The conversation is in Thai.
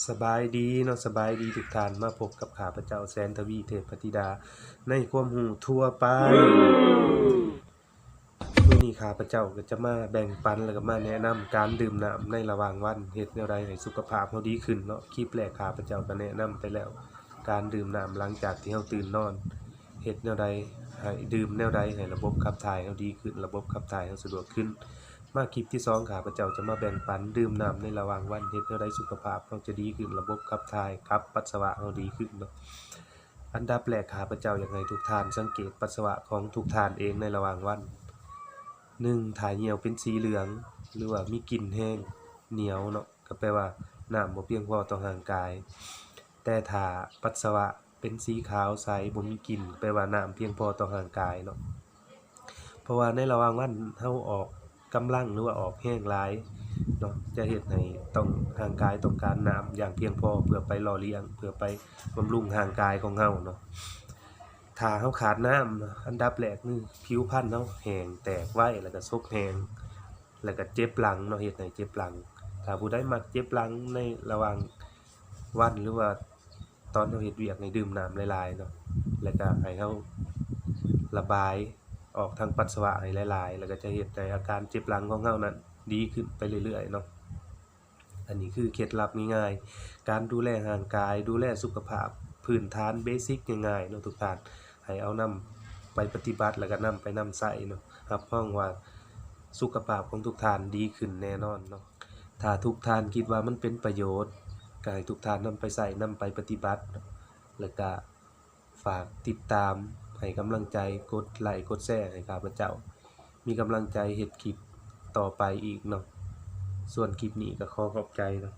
สบายดีเนาะสบายดีทุกท่านมาพบกับข้าพเจ้าแสนทวีเทพธิดาในความรู้ทั่วไปมื้อนี้ข้าพเจ้าก็จะมาแบ่งปันแล้วก็มาแนะนำการดื่มน้ำในระหว่างวันเฮ็ดแนวใดให้สุขภาพเราดีขึ้นเนาะคลิปแรกข้าพเจ้าก็แนะนำไปแล้วการดื่มน้ำหลังจากที่เราตื่นนอนเฮ็ดแนวใดให้ดื่มแนวใดให้ระบบขับถ่ายเราดีขึ้นระบบขับถ่ายเราสะดวกขึ้นมาคลิปที่2ข้าพเจ้าจะมาแบ่งปันดื่มน้ำในระหว่างวันเฮ็ดแนวใดสุขภาพเราจะดีขึ้นระบบขับถ่ายขับปัสสาวะเราดีขึ้นเนาะอันดับแรกข้าพเจ้าอยากให้ทุกท่านสังเกตปัสสาวะของทุกท่านเองในระหว่างวัน1ถ้าเหี่ยวเป็นสีเหลืองหรือว่ามีกลิ่นแห้งเหนียวเนาะก็แปลว่าน้ำบ่เพียงพอต่อร่างกายแต่ถ้าปัสสาวะเป็นสีขาวใสบ่มีกลิ่นแปลว่าน้ำเพียงพอต่อร่างกายเนาะเพราะว่าในระหว่างวันเฮาออกกำลังหรือว่าออกแรงหลายเนาะจะเฮ็ดให้ต้องร่างกายต้องการน้ำอย่างเพียงพอเพื่อไปหล่อเลี้ยงเพื่อไปบำรุงร่างกายของเฮาเนาะถ้าเฮาขาดน้ำอันดับแรกคือผิวพรรณเฮาแห้งแตกไวแล้วก็ซกแห้งแล้วก็เจ็บหลังเนาะเฮ็ดให้เจ็บหลังถ้าผู้ใดมักเจ็บหลังในระหว่างวันหรือว่าตอนเฮาเฮ็ดเวียกให้ดื่มน้ำหลายๆเนาะแล้วก็ให้เฮาระบายออกทางปัสสาวะให้หลายๆแล้วก็จะเฮ็ดให้อาการเจ็บหลังของเฮานั้นดีขึ้นไปเรื่อยๆเนาะอันนี้คือเคล็ดลับง่ายๆการดูแลร่างกายดูแลสุขภาพพื้นฐานเบสิกง่ายๆเนาะทุกท่านให้เอานำไปปฏิบัติแล้วก็นำไปใช้เนาะรับรองว่าสุขภาพของทุกท่านดีขึ้นแน่นอนเนาะถ้าทุกท่านคิดว่ามันเป็นประโยชน์ก็ให้ทุกท่านนำไปใช้นำไปปฏิบัติแล้วก็ฝากติดตามให้กำลังใจกดไลค์กดแชร์ให้ข้าพเจ้ามีกำลังใจเฮ็ดคลิปต่อไปอีกเนาะส่วนคลิปนี้ก็ขอขอบใจเนาะ